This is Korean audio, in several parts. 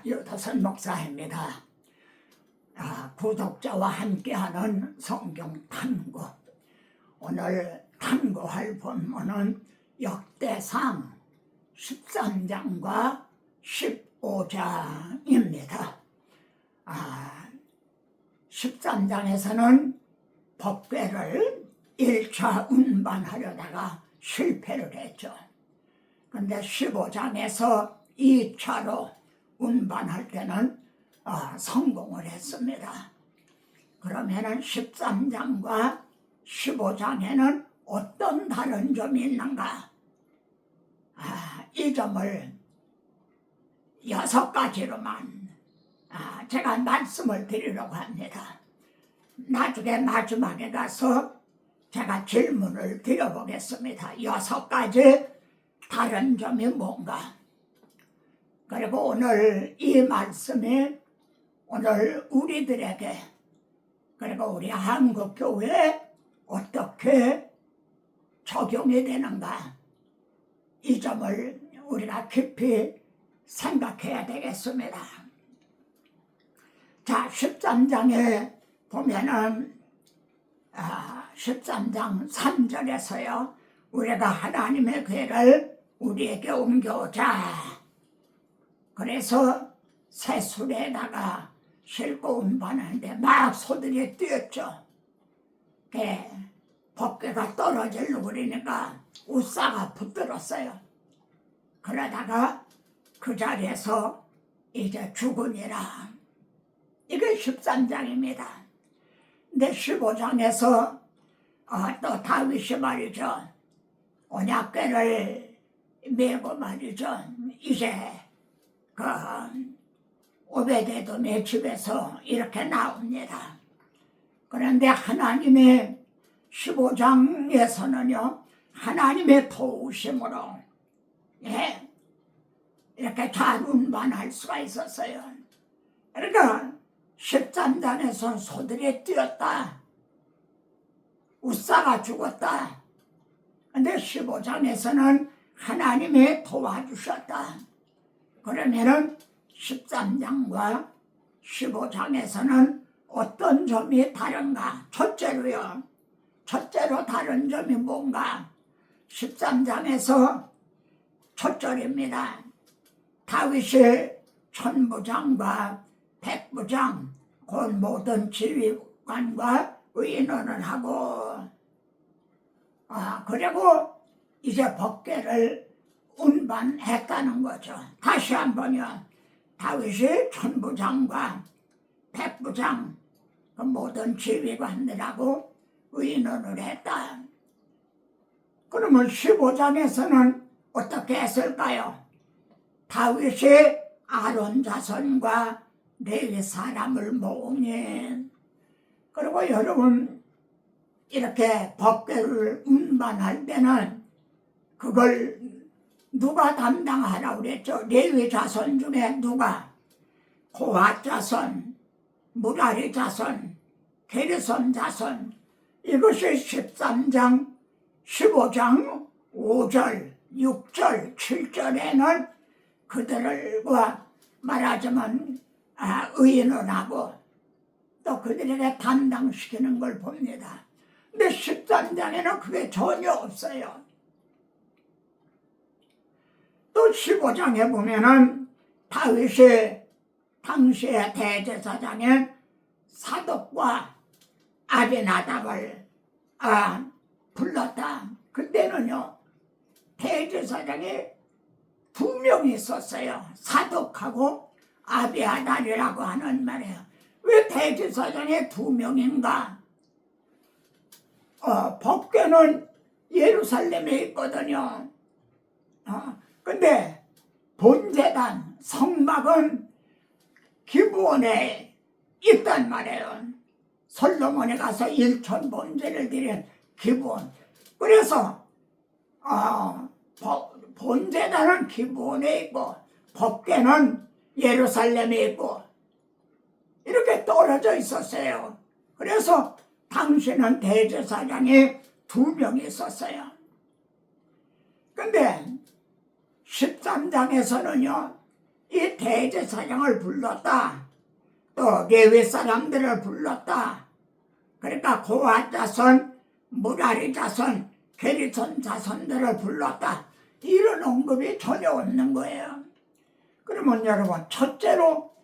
유도선 목사입니다. 구독자와 함께하는 성경 탐구. 오늘 탐구할 본문은 역대상 13장과 15장입니다. 13장에서는 법궤를 1차 운반하려다가 실패를 했죠. 근데 15장에서 2차로 운반할 때는 성공을 했습니다. 그러면은 13장과 15장에는 어떤 다른 점이 있는가? 이 점을 6가지로만 제가 말씀을 드리려고 합니다. 나중에 마지막에 가서 제가 질문을 드려보겠습니다. 6가지 다른 점이 뭔가? 그리고 오늘 이 말씀이 오늘 우리들에게 그리고 우리 한국교회에 어떻게 적용이 되는가? 이 점을 우리가 깊이 생각해야 되겠습니다. 자, 13장에 보면은 13장 3절에서요. 우리가 하나님의 괴를 우리에게 옮겨오자. 그래서 새술에다가 싣고 운반하는데 막 소들이 뛰었죠. 법궤가 떨어지려고 그러니까 우사가 붙들었어요. 그러다가 그 자리에서 이제 죽으니라. 이게 13장입니다. 근데 15장에서 또 다윗이 말이죠. 언약궤를 메고 말이죠. 이제 오베데돔의 집에서 이렇게 나옵니다. 그런데 하나님의 15장에서는요. 하나님의 도우심으로 이렇게 잘 운반할 수가 있었어요. 그러니까 13장에서 소들이 뛰었다. 우사가 죽었다. 근데 15장에서는 하나님이 도와주셨다. 그러면은 13장과 15장에서는 어떤 점이 다른가? 첫째로 다른 점이 뭔가? 13장에서 첫 절입니다. 다윗이 천부장과 백부장 그 모든 지휘관과 의논을 하고 그리고 이제 법궤를 운반했다는 거죠. 다시 한번요. 다윗이 천부장과 백부장 그 모든 지휘관들하고 의논을 했다. 그러면 15장에서는 어떻게 했을까요? 다윗이 아론 자손과 레위 사람을 모으니 그리고 여러분 이렇게 법궤를 운반할 때는 그걸 누가 담당하라고 그랬죠? 레위 자손 중에 누가? 고핫 자손, 무라리 자손, 게르손 자손. 이것이 13장, 15장 5절, 6절, 7절에는 그들과 말하자면 의논하고 또 그들에게 담당시키는 걸 봅니다. 근데 13장에는 그게 전혀 없어요. 또 15장에 보면은 다윗이 당시의 대제사장의 사독과 아비나답을 불렀다. 그때는요 대제사장이 2명이 있었어요. 사독하고 아비아달이라고 하는 말이에요. 왜 대제사장이 2명인가? 법궤는 예루살렘에 있거든요. 근데 본제단 성막은 기브온에 있단 말이에요. 솔로몬에 가서 1천 번제를 드린 기브온. 그래서 본제단은 기브온에 있고 법궤는 예루살렘에 있고 이렇게 떨어져 있었어요. 그래서 당시는 대제사장이 2명이 있었어요. 근데 13장에서는요 이 대제사장을 불렀다. 또 레위 사람들을 불렀다. 그러니까 고핫 자손, 무라리 자손, 게르손 자손들을 불렀다. 이런 언급이 전혀 없는 거예요. 그러면 여러분, 첫째로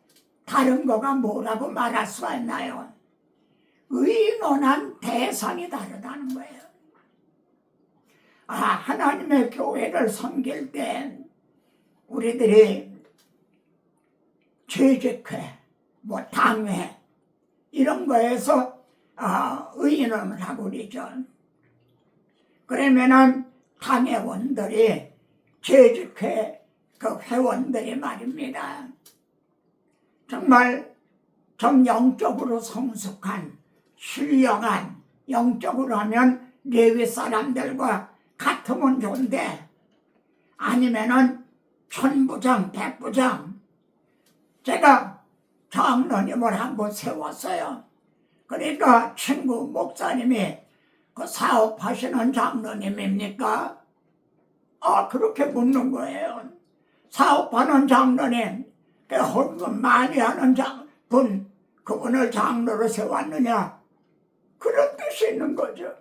다른 거가 뭐라고 말할 수가 있나요? 의논한 대상이 다르다는 거예요. 하나님의 교회를 섬길 때 우리들이 재직회, 당회 이런 거에서 의논을 하고 그러죠. 그러면은 당회원들이 재직회 그 회원들이 말입니다. 정말 좀 영적으로 성숙한 신령한 영적으로 하면 레위 사람들과 같으면 좋은데 아니면은 천부장, 백부장 제가 장로님을 한번 세웠어요. 그러니까 친구 목사님이 그 사업하시는 장로님입니까? 그렇게 묻는 거예요. 사업하는 장로님, 그 헌금 많이 하는 분, 그분을 장로로 세웠느냐? 그런 뜻이 있는 거죠.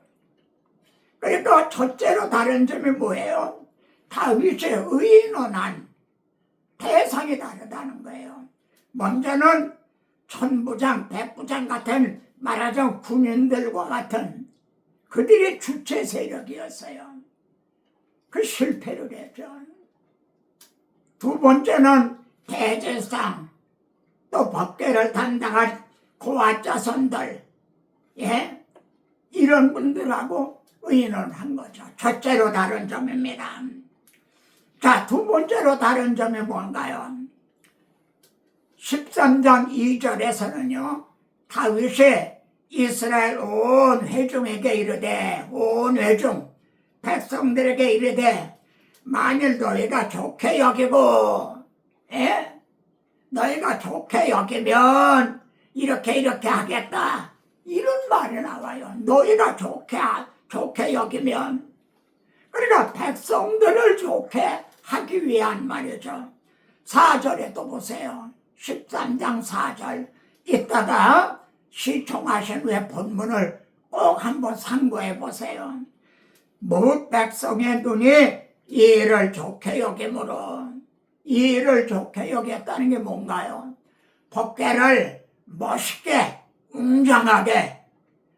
그러니까 첫째로 다른 점이 뭐예요? 다윗의 의논한 대상이 다르다는 거예요. 먼저는 천부장, 백부장 같은 말하자면 군인들과 같은 그들이 주체 세력이었어요. 그 실패를 했죠. 두 번째는 대제상, 또 법궤를 담당한 고아 자손들, 이런 분들하고 의논한 거죠. 첫째로 다른 점입니다. 자, 두 번째로 다른 점이 뭔가요? 13장 2절에서는요, 다윗이 이스라엘 온 회중에게 이르되, 온 회중, 백성들에게 이르되, 만일 너희가 좋게 여기고, 너희가 좋게 여기면, 이렇게 하겠다. 이런 말이 나와요. 너희가 좋게 여기면. 그러니까 백성들을 좋게 하기 위한 말이죠. 4절에도 보세요. 13장 4절. 이따가 시청하신 후에 본문을 꼭 한번 참고해 보세요. 모든 백성의 눈이 이를 좋게 여김으로, 이를 좋게 여겼다는 게 뭔가요? 법궤를 멋있게 웅장하게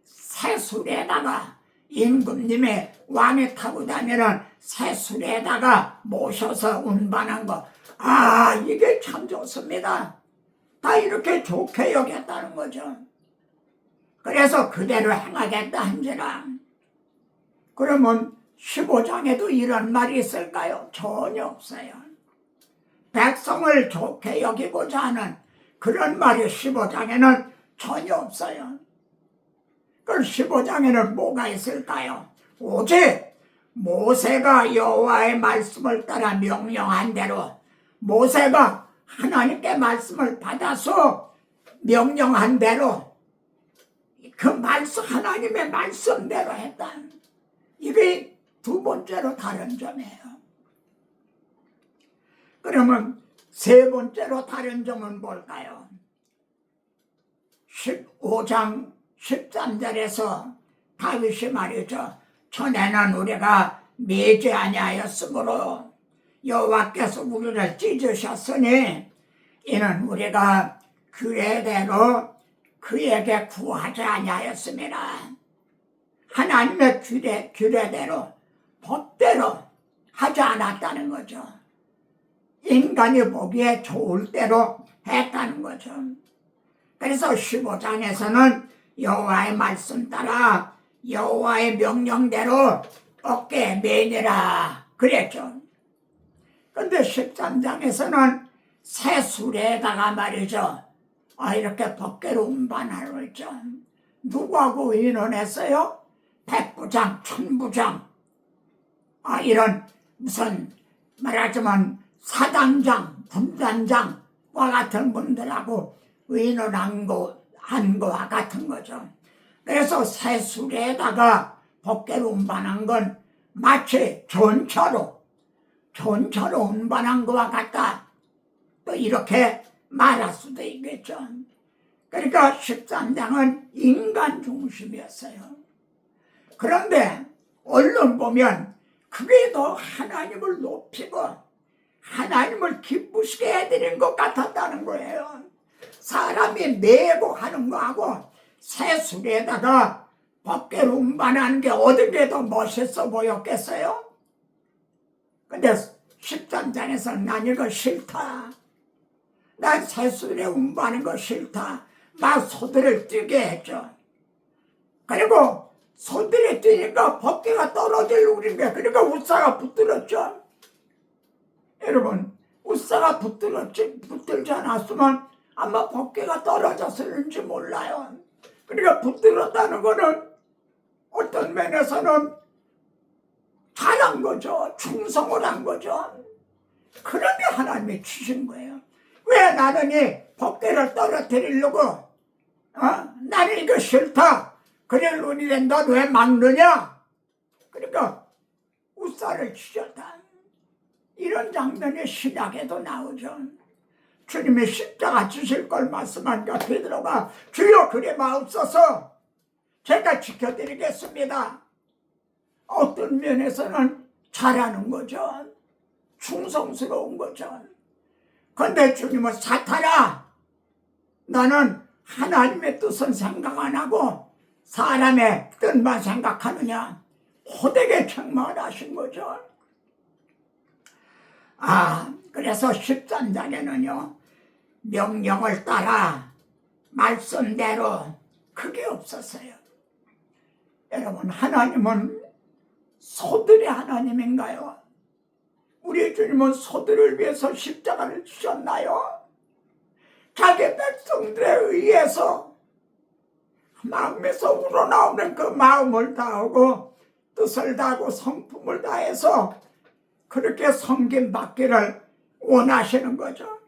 새술에다가 임금님이 왕이 타고 다니는 새술에다가 모셔서 운반한 거, 이게 참 좋습니다. 다 이렇게 좋게 여겼다는 거죠. 그래서 그대로 행하겠다 한지라. 그러면 15장에도 이런 말이 있을까요? 전혀 없어요. 백성을 좋게 여기고자 하는 그런 말이 15장에는 전혀 없어요. 그럼 15장에는 뭐가 있을까요? 오직 모세가 여호와의 말씀을 따라 명령한 대로, 모세가 하나님께 말씀을 받아서 명령한 대로 그 말씀, 하나님의 말씀대로 했다. 이게 두 번째로 다른 점이에요. 그러면 세 번째로 다른 점은 뭘까요? 15장 13절에서 다윗이 말이죠. 전에는 우리가 매지 아니하였으므로 여호와께서 우리를 찢으셨으니 이는 우리가 규례대로 그에게 구하지 아니하였습니다. 하나님의 규례대로 법대로 하지 않았다는 거죠. 인간이 보기에 좋을 대로 했다는 거죠. 그래서 15장에서는 여호와의 말씀 따라 여호와의 명령대로 어깨에 매니라 그랬죠. 근데 13장에서는 새 수레에다가 말이죠. 이렇게 법궤로 운반하러 있죠. 누구하고 의논했어요? 백부장, 천부장, 이런 무슨 말하자면 사단장, 분단장과 같은 분들하고 의논한 거와 같은 거죠. 그래서 새 수레에다가 법궤로 운반한 건 마치 전차로 운반한 것과 같다. 또 이렇게 말할 수도 있겠죠. 그러니까 13장은 인간 중심이었어요. 그런데 얼른 보면 그게 더 하나님을 높이고 하나님을 기쁘시게 해드리는 것 같았다는 거예요. 사람이 매고 하는 거하고 새술에다가 법궤를 운반하는 게 어떤 게 더 멋있어 보였겠어요? 근데 13장에서 난 이거 싫다. 난 새술에 운반하는 거 싫다. 막 소들을 뛰게 했죠. 그리고 소들이 뛰니까 법궤가 떨어지려고 그런 거야. 그러니까 우사가 붙들었죠. 여러분, 우사가 붙들지 않았으면 아마 법궤가 떨어졌을지 몰라요. 그러니까 붙들었다는 거는 어떤 면에서는 잘한 거죠. 충성을 한 거죠. 그런데 하나님이 주신 거예요. 왜 나는 이 법궤를 떨어뜨리려고 나는 이거 싫다. 그래 논의래 넌 왜 막느냐? 그러니까 우사를 주셨다. 이런 장면이 신약에도 나오죠. 주님이 십자가 주실 걸 말씀하니까 베드로가 주여 그래 마옵소서 제가 지켜드리겠습니다. 어떤 면에서는 잘하는 거죠. 충성스러운 거죠. 그런데 주님은 사탄아 너는 하나님의 뜻은 생각 안 하고 사람의 뜻만 생각하느냐 호되게 책망을 하신 거죠. 그래서 13장에는요 명령을 따라 말씀대로 그게 없었어요. 여러분 하나님은 소들의 하나님인가요? 우리 주님은 소들을 위해서 십자가를 주셨나요? 자기 백성들에 의해서 마음에서 우러나오는 그 마음을 다하고 뜻을 다하고 성품을 다해서 그렇게 섬김받기를 원하시는 거죠.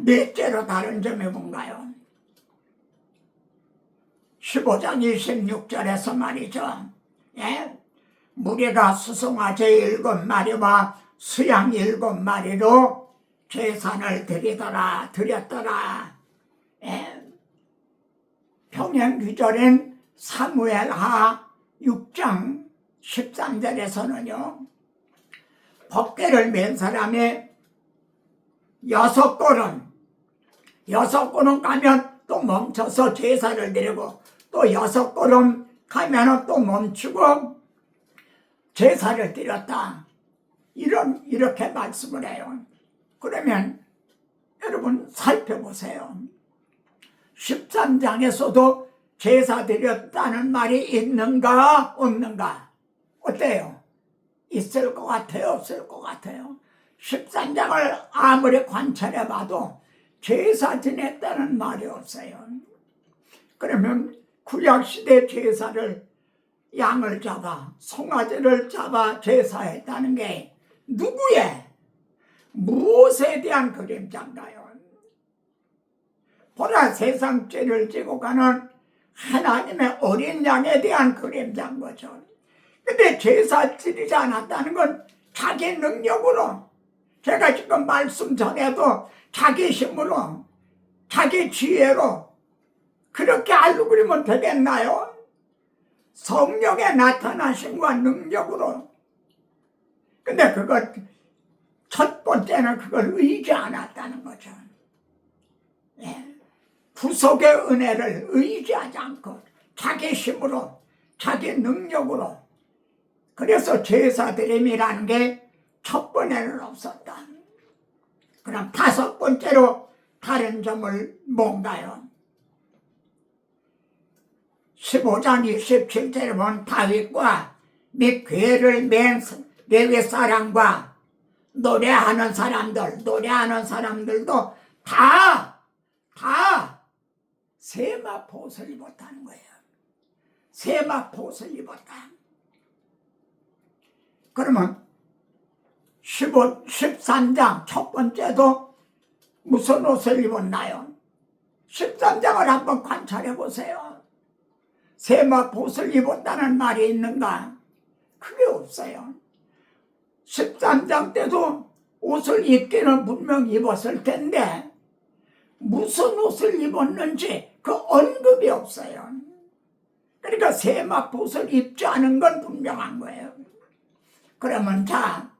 넷째로 다른 점이 뭔가요? 15장 26절에서 말이죠. 무리가 수송아지 7마리와 수양 7마리로 제산을 드렸더라. 평행규절인 사무엘하 6장 13절에서는요. 법궤를 맨 사람이 6걸음 가면 또 멈춰서 제사를 드리고 또 6걸음 가면 또 멈추고 제사를 드렸다. 이렇게 말씀을 해요. 그러면 여러분 살펴보세요. 13장에서도 제사 드렸다는 말이 있는가 없는가? 어때요? 있을 것 같아요? 없을 것 같아요? 13장을 아무리 관찰해봐도 제사 지냈다는 말이 없어요. 그러면 구약시대 제사를 양을 잡아 송아지를 잡아 제사했다는 게 누구의 무엇에 대한 그림자인가요? 보라 세상 죄를 지고 가는 하나님의 어린 양에 대한 그림자인 거죠. 근데 제사 지르지 않았다는 건 자기 능력으로 제가 지금 말씀 전에도 자기 힘으로 자기 지혜로 그렇게 알고 그러면 되겠나요? 성령의 나타나심과 능력으로. 근데 그걸 첫 번째는 그걸 의지 않았다는 거죠. 구속의 은혜를 의지하지 않고 자기 힘으로 자기 능력으로. 그래서 제사드림이라는 게 첫 번에는 없었다. 그럼 다섯 번째로 다른 점을 뭔가요? 15장 27절에 보면 다윗과 및 괴를 맨 레위 사람과 노래하는 사람들도 다 세마포옷을 입었다는 거예요. 세마포옷을 입었다. 그러면 13장 첫 번째도 무슨 옷을 입었나요? 13장을 한번 관찰해 보세요. 세마포옷을 입었다는 말이 있는가? 그게 없어요. 13장 때도 옷을 입기는 분명 입었을 텐데 무슨 옷을 입었는지 그 언급이 없어요. 그러니까 세마포옷을 입지 않은 건 분명한 거예요. 그러면 자,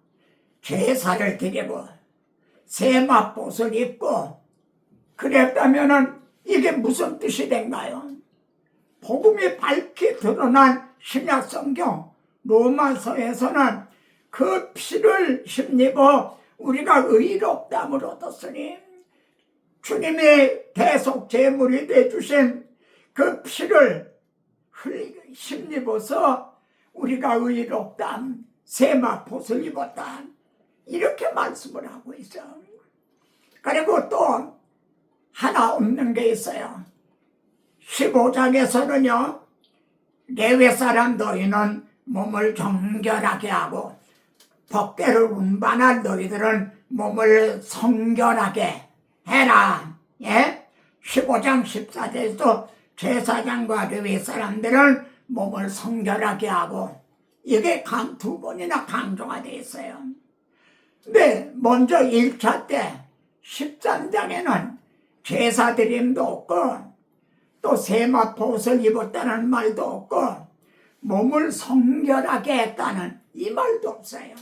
제사를 드리고 세마포옷을 입고 그랬다면은 이게 무슨 뜻이 된가요? 복음이 밝히 드러난 신약 성경 로마서에서는 그 피를 힘입어 우리가 의롭다함을 얻었으니 주님이 대속 제물이 되어주신 그 피를 힘입어서 우리가 의롭다함 세마포옷을 입었다 이렇게 말씀을 하고 있어요. 그리고 또 하나 없는 게 있어요. 15장에서는요 레위 사람 너희는 몸을 정결하게 하고 법궤를 운반한 너희들은 몸을 성결하게 해라. 예? 15장 14절에서 제사장과 레위 사람들은 몸을 성결하게 하고 이게 두 번이나 강조가 되어 있어요. 근데 먼저 1차 때 13장에는 제사 드림도 없고 또 세마포옷을 입었다는 말도 없고 몸을 성결하게 했다는 이 말도 없어요.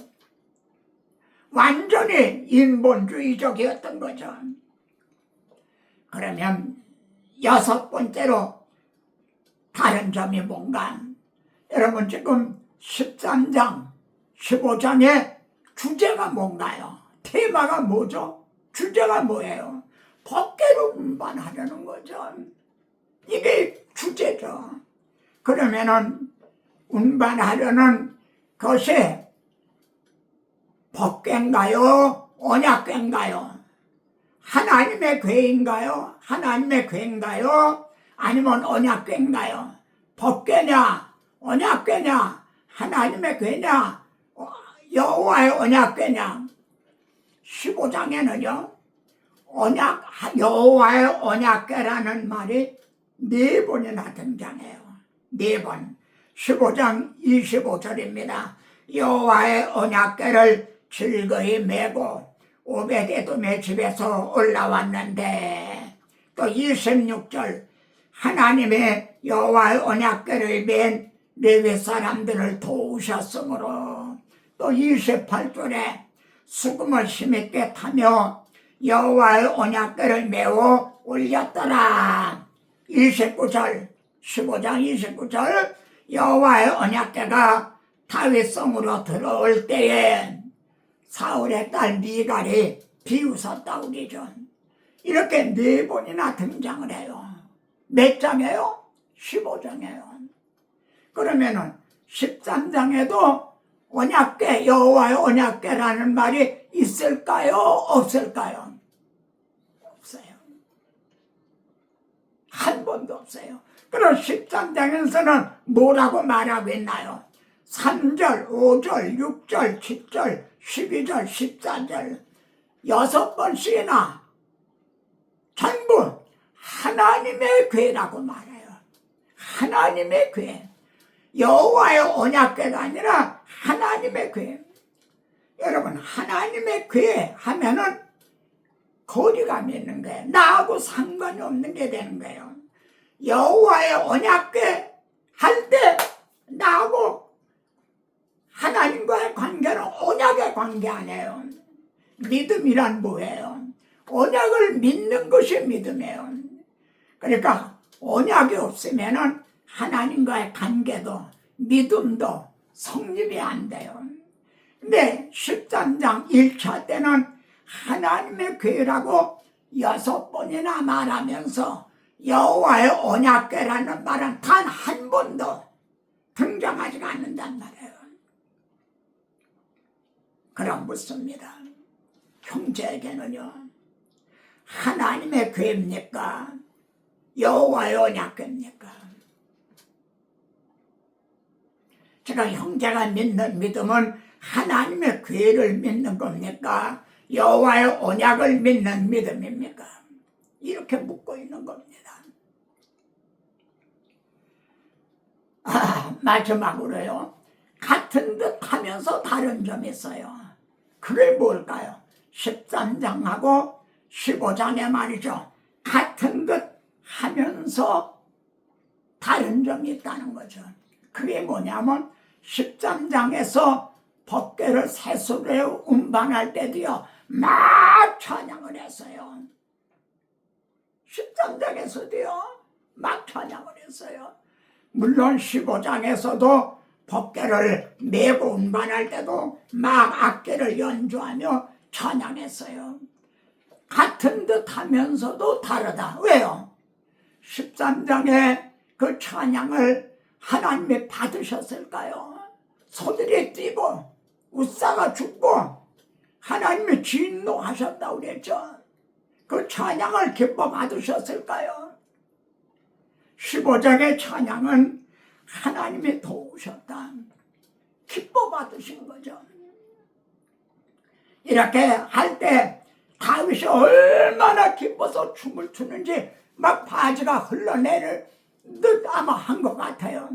완전히 인본주의적이었던 거죠. 그러면 6번째로 다른 점이 뭔가? 여러분 지금 13장, 15장의 주제가 뭔가요? 테마가 뭐죠? 주제가 뭐예요? 법궤를 운반하려는 거죠. 이게 주제죠. 그러면은 운반하려는 것이 법궤인가요? 언약궤인가요? 하나님의 궤인가요? 하나님의 궤인가요? 아니면 언약궤인가요? 법궤냐? 언약궤냐? 하나님의 궤냐? 여호와의 언약궤냐? 15장에는요 여호와의 언약궤라는 말이 4번이나 등장해요. 4번. 15장 25절입니다. 여호와의 언약궤를 즐거이 메고 오베데돔의 집에서 올라왔는데, 또 26절 하나님의 여호와의 언약궤를 맨 레위 사람들을 도우셨으므로, 또 28절에 수금을 힘있게 타며 여호와의 언약궤를 메워 올렸더라. 29절 15장 29절 여호와의 언약궤가 다윗성으로 들어올 때에 사울의 딸 미갈이 비웃었다 그러죠. 이렇게 4번이나 등장을 해요. 몇 장이에요? 15장이에요. 그러면은 13장에도 언약궤, 여호와의 언약궤라는 말이 있을까요? 없을까요? 없어요. 한 번도 없어요. 그럼 13장에서는 뭐라고 말하고 있나요? 3절, 5절, 6절, 7절, 12절, 14절 6번씩이나 전부 하나님의 궤라고 말해요. 하나님의 궤. 여호와의 언약궤가 아니라 하나님의 궤. 여러분, 하나님의 궤 하면은 거리감이 있는 거예요. 나하고 상관이 없는 게 되는 거예요. 여호와의 언약궤 할 때 나하고 하나님과의 관계는 언약의 관계 아니에요. 믿음이란 뭐예요? 언약을 믿는 것이 믿음이에요. 그러니까 언약이 없으면은 하나님과의 관계도 믿음도 성립이 안 돼요. 근데 13장 1차 때는 하나님의 궤라고 6번이나 말하면서 여호와의 언약궤라는 말은 단 한 번도 등장하지가 않는단 말이에요. 그럼 묻습니다. 형제에게는요, 하나님의 궤입니까? 여호와의 언약궤입니까? 제가 형제가 믿는 믿음은 하나님의 궤를 믿는 겁니까? 여호와의 언약을 믿는 믿음입니까? 이렇게 묻고 있는 겁니다. 마지막으로요, 같은 듯 하면서 다른 점이 있어요. 그게 뭘까요? 13장하고 15장에 말이죠. 같은 듯 하면서 다른 점이 있다는 거죠. 그게 뭐냐면 13장에서 법궤를 세수에 운반할 때도요 막 찬양을 했어요. 13장에서도요 막 찬양을 했어요. 물론 15장에서도 법궤를 메고 운반할 때도 막 악기를 연주하며 찬양했어요. 같은 듯 하면서도 다르다. 왜요? 13장에 그 찬양을 하나님이 받으셨을까요? 소들이 뛰고 우사가 죽고 하나님이 진노하셨다고 그랬죠. 그 찬양을 기뻐 받으셨을까요? 15장의 찬양은 하나님이 도우셨다. 기뻐 받으신 거죠. 이렇게 할 때 다윗이 얼마나 기뻐서 춤을 추는지 막 바지가 흘러내릴 듯 아마 한 것 같아요.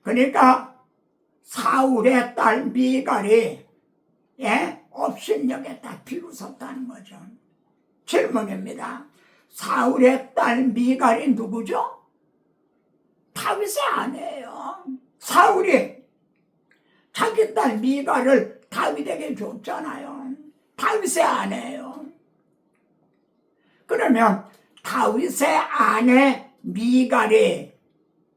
그러니까 사울의 딸 미갈이 업신여겼다 비웃었다는 거죠. 질문입니다. 사울의 딸 미갈이 누구죠? 다윗의 아내예요. 사울이 자기 딸 미갈을 다윗에게 줬잖아요. 다윗의 아내예요. 그러면 다윗의 아내 미갈이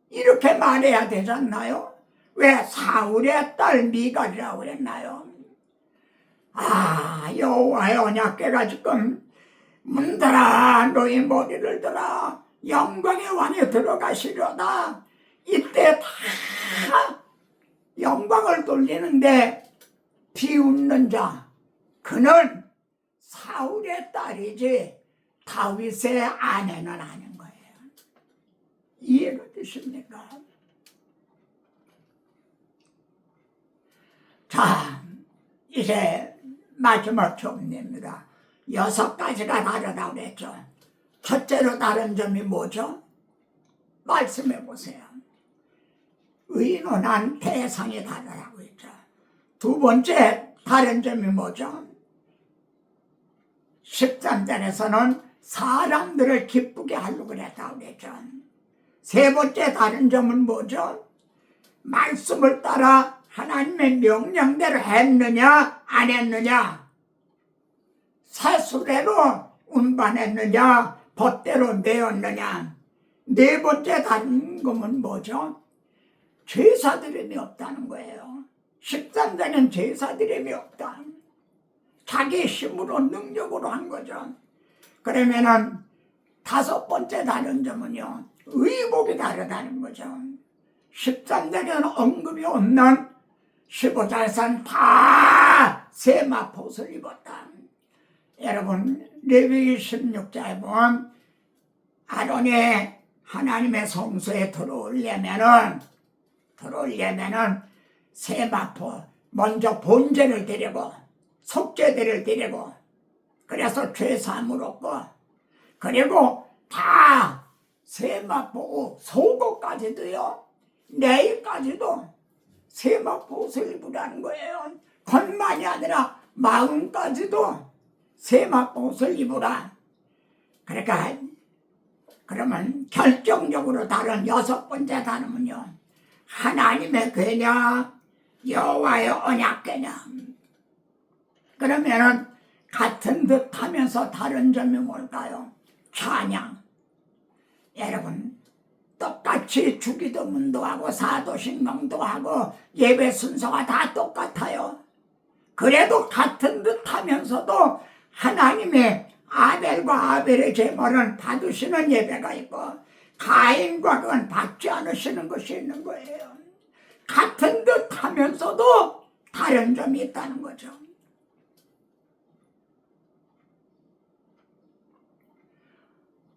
이렇게 말해야 되지 않나요? 왜 사울의 딸 미갈이라고 했나요? 여호와의 언약궤가 지금 문들아 너희 머리를 들어 영광의 왕에 들어가시려다. 이때 다 영광을 돌리는데 비웃는 자 그는 사울의 딸이지 다윗의 아내는 아닌 거예요. 이해가 되십니까? 자, 이제 마지막 점입니다. 6가지가 다르다고 그랬죠. 첫째로 다른 점이 뭐죠? 말씀해 보세요. 의논한 대상이 다르다고 했죠. 두 번째 다른 점이 뭐죠? 13장에서는 사람들을 기쁘게 하려고 그랬다고 그랬죠. 세 번째 다른 점은 뭐죠? 말씀을 따라 하나님의 명령대로 했느냐 안 했느냐, 세수대로 운반했느냐 법대로 내었느냐. 네 번째 다른 점은 뭐죠? 제사 드림이 없다는 거예요. 13장엔 제사 드림이 없다. 자기 힘으로 능력으로 한 거죠. 그러면은 다섯 번째 다른 점은요, 의복이 다르다는 거죠. 13장에는 언급이 없는 15장에서는 다 세마포옷을 입었다. 여러분 레위기 16장에 보면 아론이 하나님의 성소에 들어오려면은 세마포 먼저 번제를 드리고 속죄제를 드리고 그래서 죄사함을 얻고 그리고 다 세마포 속옷까지도요 내일까지도 세마포 옷을 입으라는 거예요. 겉만이 아니라 마음까지도 세마포 옷을 입으라. 그러니까 그러면 결정적으로 다른 여섯 번째 단어는요, 하나님의 궤냐 여호와의 언약궤냐. 그러면은 같은 듯 하면서 다른 점이 뭘까요? 찬양. 여러분 똑같이 주기도문도 하고 사도신경도 하고 예배 순서가 다 똑같아요. 그래도 같은 듯 하면서도 하나님의 아벨과 아벨의 제물은 받으시는 예배가 있고 가인과 그건 받지 않으시는 것이 있는 거예요. 같은 듯 하면서도 다른 점이 있다는 거죠.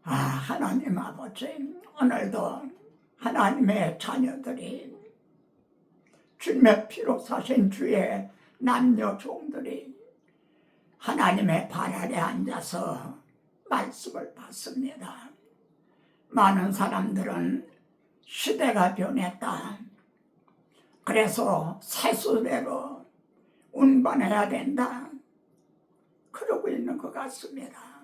하나님 아버지, 오늘도 하나님의 자녀들이 주님의 피로 사신 주의 남녀 종들이 하나님의 발 아래 앉아서 말씀을 받습니다. 많은 사람들은 시대가 변했다. 그래서 세수대로 운반해야 된다. 있는 것 같습니다.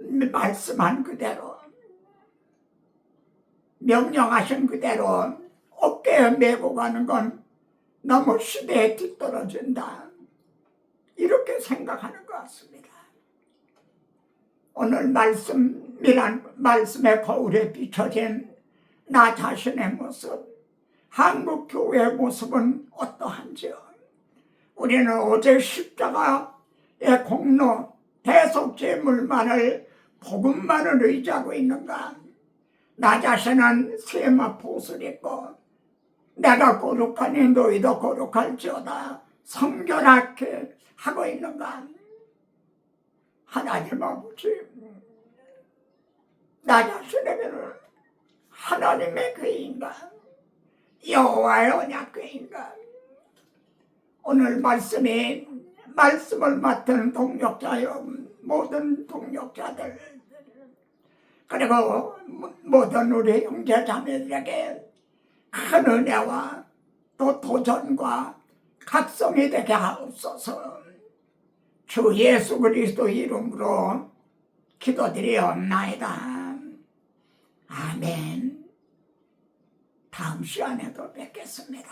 말씀한 그대로, 명령하신 그대로 어깨에 메고 가는 건 너무 시대에 뒤떨어진다, 이렇게 생각하는 것 같습니다. 오늘 말씀의 거울에 비춰진 나 자신의 모습, 한국 교회의 모습은 어떠한지요? 우리는 오직 십자가의 공로, 대속제물만을, 복음만을 의지하고 있는가? 나 자신은 세마포옷을 입고 내가 거룩하니 너희도 거룩할지어다 성결하게 하고 있는가? 하나님 아버지, 나 자신에게는 하나님의 교회인가? 여호와의 언약교회인가? 오늘 말씀을 맡은 동역자여, 모든 동역자들, 그리고 모든 우리 형제 자매들에게 큰 은혜와 또 도전과 각성이 되게 하옵소서. 주 예수 그리스도 이름으로 기도드리옵나이다. 아멘. 다음 시간에도 뵙겠습니다.